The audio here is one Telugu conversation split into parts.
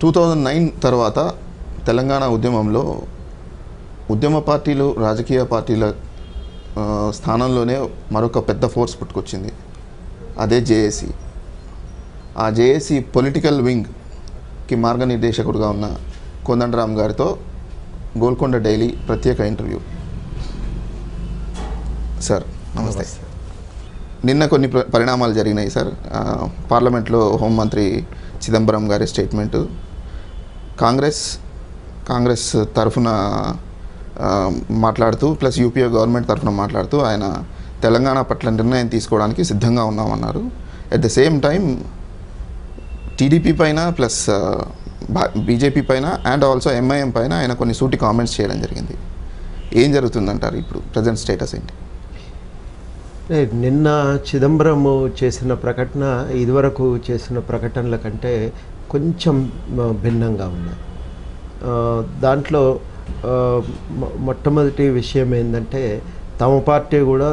2009 తర్వాత తెలంగాణ ఉద్యమంలో ఉద్యమ పార్టీలు రాజకీయ పార్టీల స్థానంలోనే మరొక పెద్ద ఫోర్స్ పుట్టుకొచ్చింది. అదే జేఏసీ. ఆ జేఏసీ పొలిటికల్ వింగ్కి మార్గనిర్దేశకుడుగా ఉన్న కోదండరామ్ గారితో గోల్కొండ డైలీ ప్రత్యేక ఇంటర్వ్యూ. సార్ నమస్తే. నిన్న కొన్ని పరిణామాలు జరిగినాయి సార్. పార్లమెంట్లో హోంమంత్రి చిదంబరం గారి స్టేట్మెంటు, కాంగ్రెస్ తరఫున మాట్లాడుతూ ప్లస్ యూపీఏ గవర్నమెంట్ తరఫున మాట్లాడుతూ ఆయన తెలంగాణ పట్ల నిర్ణయం తీసుకోవడానికి సిద్ధంగా ఉన్నామన్నారు. At the same time TDP పైన ప్లస్ బీజేపీ పైన అండ్ ఆల్సో ఎంఐఎం పైన ఆయన కొన్ని సూటి కామెంట్స్ చేయడం జరిగింది. ఏం జరుగుతుందంటారు ఇప్పుడు ప్రజెంట్ స్టేటస్ ఏంటి? నిన్న చిదంబరము చేసిన ప్రకటన ఇదివరకు చేసిన ప్రకటనల కంటే కొంచెం భిన్నంగా ఉన్నాయి. దాంట్లో మొట్టమొదటి విషయం ఏంటంటే తమ పార్టీ కూడా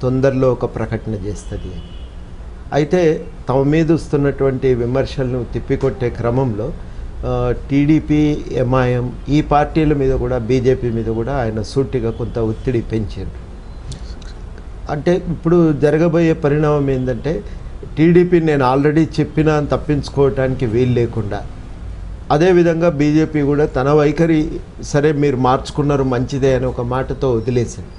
తొందరలో ఒక ప్రకటన చేస్తుంది. అయితే తమ మీద వస్తున్నటువంటి విమర్శలను తిప్పికొట్టే క్రమంలో టీడీపీ, ఎంఐఎం ఈ పార్టీల మీద కూడా బీజేపీ మీద కూడా ఆయన సూటిగా కొంత ఒత్తిడి పెంచారు. అంటే ఇప్పుడు జరగబోయే పరిణామం ఏంటంటే టీడీపీ నేను ఆల్రెడీ చెప్పినా తప్పించుకోవటానికి వీలు లేకుండా, అదేవిధంగా బీజేపీ కూడా తన వైఖరి సరే మీరు మార్చుకున్నారు మంచిదే అని ఒక మాటతో వదిలేసింది.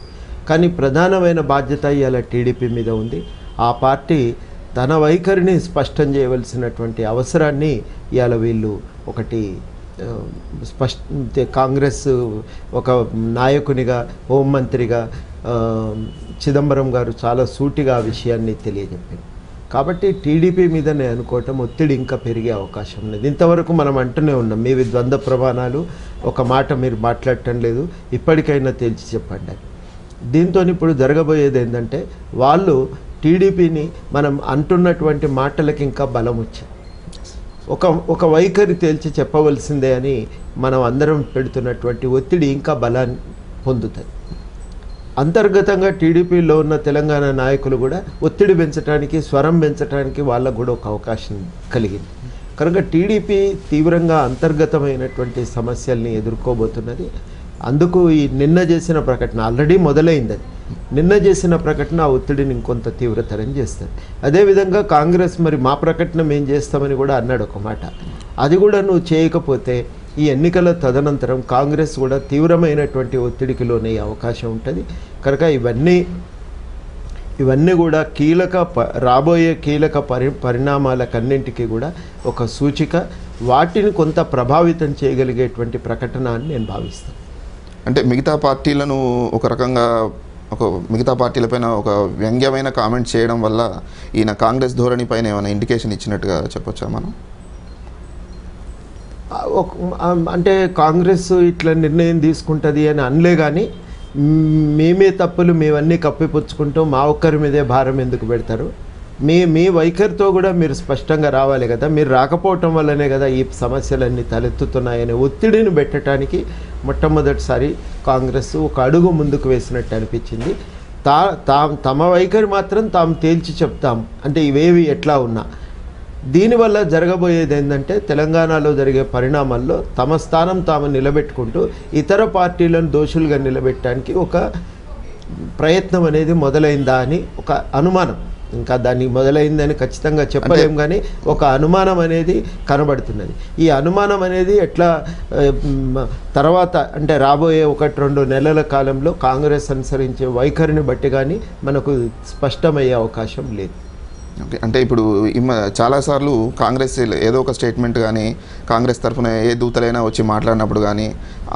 కానీ ప్రధానమైన బాధ్యత ఇవాళ టీడీపీ మీద ఉంది. ఆ పార్టీ తన వైఖరిని స్పష్టం చేయవలసినటువంటి అవసరాన్ని ఇవాళ వీళ్ళు ఒకటి కాంగ్రెస్ ఒక నాయకునిగా హోంమంత్రిగా చిదంబరం గారు చాలా సూటిగా ఆ విషయాన్ని తెలియజెప్పారు. కాబట్టి టీడీపీ మీద నేను అనుకోవటం ఒత్తిడి ఇంకా పెరిగే అవకాశం ఉన్నది. ఇంతవరకు మనం అంటూనే ఉన్నాం, మీవి ద్వంద్వ ప్రమాణాలు, ఒక మాట మీరు మాట్లాడటం లేదు, ఇప్పటికైనా తేల్చి చెప్పండి. దీంతో ఇప్పుడు జరగబోయేది ఏంటంటే వాళ్ళు టీడీపీని మనం అంటున్నటువంటి మాటలకి ఇంకా బలం వచ్చాయి. ఒక వైఖరి తేల్చి చెప్పవలసిందే అని మనం అందరం పెడుతున్నటువంటి ఒత్తిడి ఇంకా బలాన్ని పొందుతుంది. అంతర్గతంగా టీడీపీలో ఉన్న తెలంగాణ నాయకులు కూడా ఒత్తిడి పెంచడానికి, స్వరం పెంచడానికి వాళ్ళకు కూడా ఒక అవకాశం కలిగింది. కనుక టీడీపీ తీవ్రంగా అంతర్గతమైనటువంటి సమస్యల్ని ఎదుర్కోబోతున్నది. అందుకు ఈ నిన్న చేసిన ప్రకటన ఆల్రెడీ మొదలైంది. నిన్న చేసిన ప్రకటన ఆ ఒత్తిడిని ఇంకొంత తీవ్రతరం చేస్తుంది. అదేవిధంగా కాంగ్రెస్ మరి మా ప్రకటన మేము చేస్తామని కూడా అన్నాడు ఒక మాట. అది కూడా నువ్వు చేయకపోతే ఈ ఎన్నికల తదనంతరం కాంగ్రెస్ కూడా తీవ్రమైనటువంటి ఒత్తిడికి లోనయ్యే అవకాశం ఉంటుంది. కనుక ఇవన్నీ కూడా రాబోయే కీలక పరిణామాలకన్నింటికీ కూడా ఒక సూచిక, వాటిని కొంత ప్రభావితం చేయగలిగేటువంటి ప్రకటన అని నేను భావిస్తాను. అంటే మిగతా పార్టీలను ఒక రకంగా మిగతా పార్టీలపైన ఒక వ్యంగ్యమైన కామెంట్ చేయడం వల్ల ఈయన కాంగ్రెస్ ధోరణి పైన ఏమైనా ఇండికేషన్ ఇచ్చినట్టుగా చెప్పొచ్చా మనం? అంటే కాంగ్రెస్ ఇట్లా నిర్ణయం తీసుకుంటుంది అని అనలే, కానీ మేమే తప్పులు మేమన్నీ కప్పిపుచ్చుకుంటూ మా ఒక్కరి మీదే భారం ఎందుకు పెడతారు? మీ వైఖరితో కూడా మీరు స్పష్టంగా రావాలి కదా. మీరు రాకపోవటం వల్లనే కదా ఈ సమస్యలన్నీ తలెత్తుతున్నాయనే ఒత్తిడిని పెట్టడానికి మొట్టమొదటిసారి కాంగ్రెస్ ఒక అడుగు ముందుకు వేసినట్టు అనిపించింది. తమ వైఖరి మాత్రం తాము తేల్చి చెప్తాం అంటే ఇవేవి ఎట్లా ఉన్నా. దీనివల్ల జరగబోయేది ఏంటంటే తెలంగాణలో జరిగే పరిణామాల్లో తమ స్థానం తాము నిలబెట్టుకుంటూ ఇతర పార్టీలను దోషులుగా నిలబెట్టడానికి ఒక ప్రయత్నం అనేది మొదలైందా అని ఒక అనుమానం. ఇంకా దాన్ని మొదలైందని ఖచ్చితంగా చెప్పలేం, కానీ ఒక అనుమానం అనేది కనబడుతున్నది. ఈ అనుమానం అనేది ఎట్లా తర్వాత అంటే రాబోయే 1-2 నెలల కాలంలో కాంగ్రెస్ అనుసరించే వైఖరిని బట్టి కానీ మనకు స్పష్టమయ్యే అవకాశం లేదు. ఓకే. అంటే ఇప్పుడు చాలాసార్లు కాంగ్రెస్ ఏదో ఒక స్టేట్మెంట్ కానీ కాంగ్రెస్ తరఫున ఏ దూతలైనా వచ్చి మాట్లాడినప్పుడు కానీ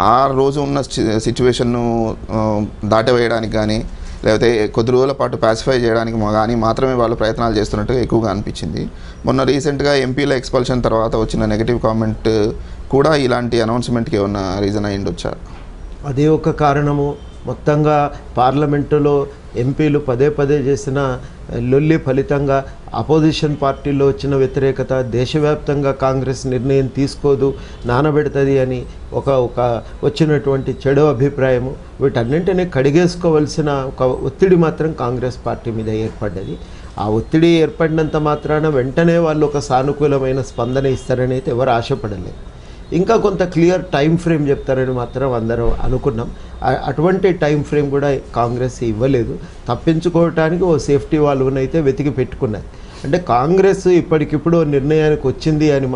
ఆ రోజు ఉన్న సిచ్యువేషన్ను దాటవేయడానికి కానీ లేకపోతే కొద్ది రోజుల పాటు పాసిఫై చేయడానికి కానీ మాత్రమే వాళ్ళు ప్రయత్నాలు చేస్తున్నట్టుగా ఎక్కువగా అనిపించింది. మొన్న రీసెంట్గా ఎంపీల ఎక్స్పల్షన్ తర్వాత వచ్చిన నెగిటివ్ కామెంట్ కూడా ఇలాంటి అనౌన్స్మెంట్కి ఏమన్నా రీజన్ అయ్యి ఉండొచ్చా? అదే ఒక కారణము. మొత్తంగా పార్లమెంటులో ఎంపీలు పదే చేసిన లొల్లి ఫలితంగా అపోజిషన్ పార్టీలో వచ్చిన వ్యతిరేకత, దేశవ్యాప్తంగా కాంగ్రెస్ నిర్ణయం తీసుకోదు, నానబెడుతుంది అని ఒక వచ్చినటువంటి చెడు అభిప్రాయము, వీటన్నింటినీ కడిగేసుకోవలసిన ఒక ఒత్తిడి మాత్రం కాంగ్రెస్ పార్టీ మీద ఏర్పడ్డది. ఆ ఒత్తిడి ఏర్పడినంత మాత్రాన వెంటనే వాళ్ళు ఒక సానుకూలమైన స్పందన ఇస్తారని అయితే ఎవరు ఆశపడలేదు. ఇంకా కొంత క్లియర్ టైం ఫ్రేమ్ చెప్తారని మాత్రం అందరం అనుకున్నాం. అటువంటి టైం ఫ్రేమ్ కూడా కాంగ్రెస్ ఇవ్వలేదు. తప్పించుకోవటానికి ఓ సేఫ్టీ వాల్వ్నైతే వెతికి పెట్టుకున్నది. అంటే కాంగ్రెస్ ఇప్పటికిప్పుడు నిర్ణయానికి వచ్చింది అని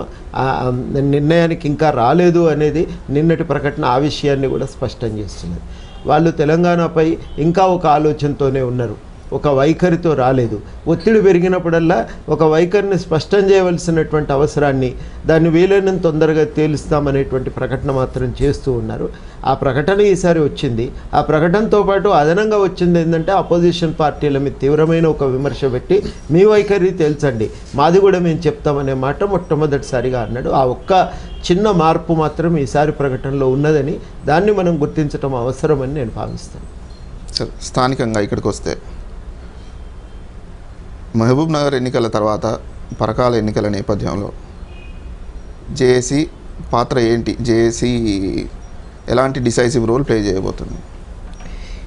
నిర్ణయానికి ఇంకా రాలేదు అనేది నిన్నటి ప్రకటన ఆ విషయాన్ని కూడా స్పష్టం చేస్తున్నది. వాళ్ళు తెలంగాణపై ఇంకా ఒక ఆలోచనతోనే ఉన్నారు, ఒక వైఖరితో రాలేదు. ఒత్తిడి పెరిగినప్పుడల్లా ఒక వైఖరిని స్పష్టం చేయవలసినటువంటి అవసరాన్ని దాన్ని వీలైనంత తొందరగా తేలుస్తామనేటువంటి ప్రకటన మాత్రం చేస్తూ ఉన్నారు. ఆ ప్రకటన ఈసారి వచ్చింది. ఆ ప్రకటనతో పాటు అదనంగా వచ్చింది ఏంటంటే అపోజిషన్ పార్టీల మీద తీవ్రమైన ఒక విమర్శ పెట్టి మీ వైఖరి తేల్చండి, మాది కూడా మేము చెప్తామనే మాట మొట్టమొదటిసారిగా అన్నాడు. ఆ ఒక్క చిన్న మార్పు మాత్రం ఈసారి ప్రకటనలో ఉన్నదని దాన్ని మనం గుర్తించడం అవసరమని నేను భావిస్తాను. సరే, స్థానికంగా ఇక్కడికి వస్తే మహబూబ్ నగర్ ఎన్నికల తర్వాత పరకాల ఎన్నికల నేపథ్యంలో జేఏసీ పాత్ర ఏంటి? జేఏసీ ఎలాంటి డిసైసివ్ రోల్ ప్లే చేయబోతుంది?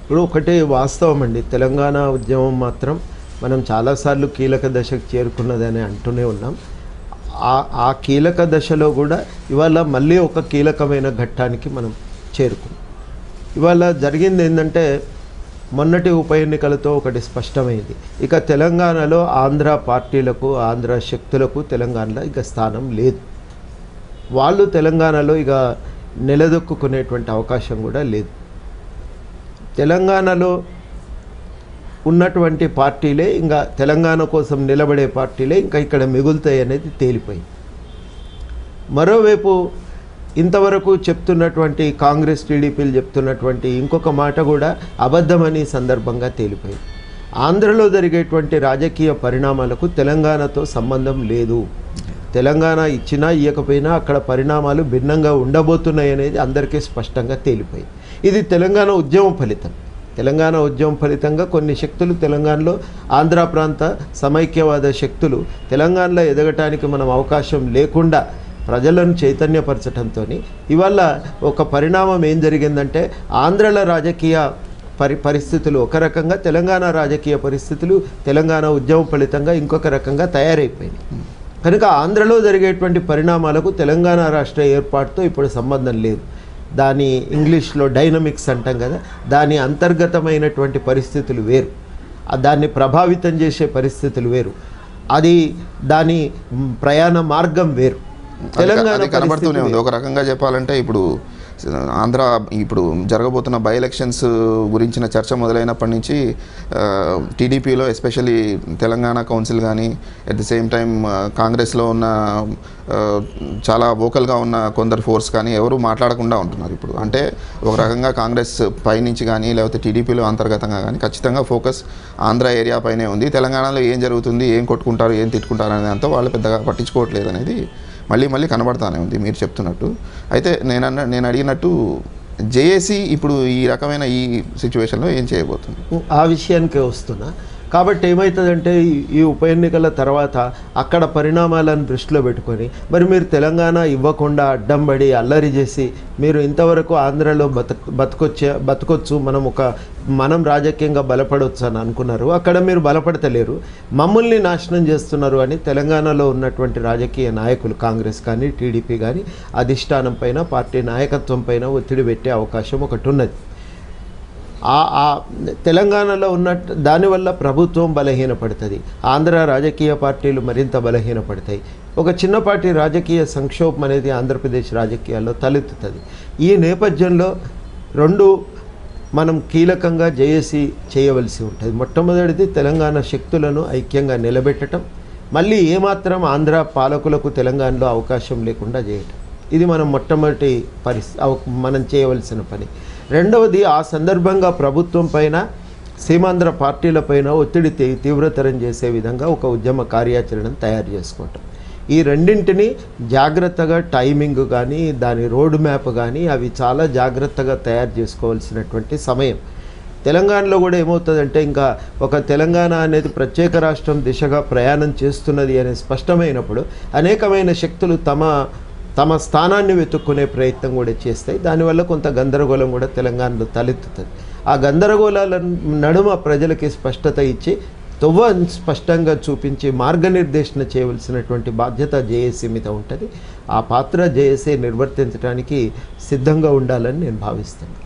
ఇప్పుడు ఒకటే వాస్తవం అండి, తెలంగాణ ఉద్యమం మాత్రం మనం చాలాసార్లు కీలక దశకు చేరుకున్నదని అంటూనే ఉన్నాం. ఆ కీలక దశలో కూడా ఇవాళ మళ్ళీ ఒక కీలకమైన ఘట్టానికి మనం చేరుకున్నాం. ఇవాళ జరిగింది ఏంటంటే మొన్నటి ఉప ఎన్నికలతో ఒకటి స్పష్టమైంది. ఇక తెలంగాణలో ఆంధ్ర పార్టీలకు, ఆంధ్ర శక్తులకు తెలంగాణలో ఇక స్థానం లేదు. వాళ్ళు తెలంగాణలో ఇక నిలదొక్కునేటువంటి అవకాశం కూడా లేదు. తెలంగాణలో ఉన్నటువంటి పార్టీలే ఇంకా తెలంగాణ కోసం నిలబడే పార్టీలే ఇంకా ఇక్కడ మిగులుతాయి అనేది తేలిపోయింది. మరోవైపు ఇంతవరకు చెప్తున్నటువంటి కాంగ్రెస్ టీడీపీలు చెప్తున్నటువంటి ఇంకొక మాట కూడా అబద్ధమని సందర్భంగా తేలిపోయింది. ఆంధ్రలో జరిగేటువంటి రాజకీయ పరిణామాలకు తెలంగాణతో సంబంధం లేదు. తెలంగాణ ఇచ్చినా ఇవ్వకపోయినా అక్కడ పరిణామాలు భిన్నంగా ఉండబోతున్నాయి అనేది అందరికీ స్పష్టంగా తేలిపోయింది. ఇది తెలంగాణ ఉద్యమం ఫలితం. తెలంగాణ ఉద్యమం ఫలితంగా కొన్ని శక్తులు తెలంగాణలో ఆంధ్ర ప్రాంత సమైక్యవాద శక్తులు తెలంగాణలో ఎదగటానికి మనం అవకాశం లేకుండా ప్రజలను చైతన్యపరచడంతో ఇవాళ ఒక పరిణామం ఏం జరిగిందంటే ఆంధ్రల రాజకీయ పరిస్థితులు ఒక రకంగా, తెలంగాణ రాజకీయ పరిస్థితులు తెలంగాణ ఉద్యమం ఫలితంగా ఇంకొక రకంగా తయారైపోయినాయి. కనుక ఆంధ్రలో జరిగేటువంటి పరిణామాలకు తెలంగాణ రాష్ట్ర ఏర్పాటుతో ఇప్పుడు సంబంధం లేదు. దాని ఇంగ్లీష్లో డైనమిక్స్ అంటాం కదా, దాని అంతర్గతమైనటువంటి పరిస్థితులు వేరు, దాన్ని ప్రభావితం చేసే పరిస్థితులు వేరు, అది దాని ప్రయాణ మార్గం వేరు. తెలంగాణ కనబడుతూనే ఉంది. ఒక రకంగా చెప్పాలంటే ఇప్పుడు ఆంధ్ర ఇప్పుడు జరగబోతున్న బై ఎలక్షన్స్ గురించిన చర్చ మొదలైనప్పటి నుంచి టీడీపీలో ఎస్పెషల్లీ తెలంగాణ కౌన్సిల్ కానీ అట్ ది సేమ్ టైం కాంగ్రెస్లో ఉన్న చాలా వోకల్గా ఉన్న కొందరు ఫోర్స్ కానీ ఎవరు మాట్లాడకుండా ఉంటున్నారు. ఇప్పుడు అంటే ఒక రకంగా కాంగ్రెస్ పైనుంచి కానీ లేకపోతే టీడీపీలో అంతర్గతంగా కానీ ఖచ్చితంగా ఫోకస్ ఆంధ్ర ఏరియా పైనే ఉంది. తెలంగాణలో ఏం జరుగుతుంది, ఏం కొట్టుకుంటారు, ఏం తిట్టుకుంటారు అనే దాంతో వాళ్ళు పెద్దగా పట్టించుకోవట్లేదు అనేది మళ్ళీ కనబడతానే ఉంది మీరు చెప్తున్నట్టు. అయితే నేను అడిగినట్టు జేఏసీ ఇప్పుడు ఈ రకమైన ఈ సిచ్యువేషన్లో ఏం చేయబోతుంది? ఆ విషయానికే వస్తున్నా. కాబట్టి ఏమవుతుందంటే ఈ ఉప ఎన్నికల తర్వాత అక్కడ పరిణామాలను దృష్టిలో పెట్టుకొని మరి మీరు ఇవ్వకుండా అడ్డం పడి అల్లరి చేసి మీరు ఇంతవరకు ఆంధ్రలో బతకొచ్చు, మనం రాజకీయంగా బలపడవచ్చు అని అనుకున్నారు. అక్కడ మీరు బలపడతలేరు, మమ్మల్ని నాశనం చేస్తున్నారు అని తెలంగాణలో ఉన్నటువంటి రాజకీయ నాయకులు కాంగ్రెస్ కానీ టీడీపీ కానీ అధిష్టానం పైన, పార్టీ నాయకత్వం పైన ఒత్తిడి పెట్టే అవకాశం ఒకటి ఉన్నది. తెలంగాణలో దానివల్ల ప్రభుత్వం బలహీనపడుతుంది, ఆంధ్ర రాజకీయ పార్టీలు మరింత బలహీనపడతాయి. ఒక చిన్నపాటి రాజకీయ సంక్షోభం అనేది ఆంధ్రప్రదేశ్ రాజకీయాల్లో తలెత్తుతుంది. ఈ నేపథ్యంలో మనం కీలకంగా జేఏసీ చేయవలసి ఉంటుంది. మొట్టమొదటిది తెలంగాణ శక్తులను ఐక్యంగా నిలబెట్టడం, మళ్ళీ ఏమాత్రం ఆంధ్ర పాలకులకు తెలంగాణలో అవకాశం లేకుండా చేయటం. ఇది మనం మొట్టమొదటి మనం చేయవలసిన పని. రెండవది, ఆ సందర్భంగా ప్రభుత్వం పైన, సీమాంధ్ర పార్టీలపైన ఒత్తిడి తీవ్రతరం చేసే విధంగా ఒక ఉద్యమ కార్యాచరణను తయారు చేసుకోవటం. ఈ రెండింటిని జాగ్రత్తగా టైమింగ్ కానీ దాని రోడ్ మ్యాప్ కానీ అవి చాలా జాగ్రత్తగా తయారు చేసుకోవాల్సినటువంటి సమయం. తెలంగాణలో కూడా ఏమవుతుందంటే ఇంకా ఒక తెలంగాణ అనేది ప్రత్యేక రాష్ట్రం దిశగా ప్రయాణం చేస్తున్నది అనే స్పష్టమైనప్పుడు అనేకమైన శక్తులు తమ స్థానాన్ని వెతుక్కునే ప్రయత్నం కూడా చేస్తాయి. దానివల్ల కొంత గందరగోళం కూడా తెలంగాణలో తలెత్తుతుంది. ఆ గందరగోళాల నడుమ ప్రజలకి స్పష్టత ఇచ్చి తొవ్వను స్పష్టంగా చూపించి మార్గనిర్దేశన చేయవలసినటువంటి బాధ్యత జేఏసీ మీద ఉంటుంది. ఆ పాత్ర జేఏసీ నిర్వర్తించడానికి సిద్ధంగా ఉండాలని నేను భావిస్తాను.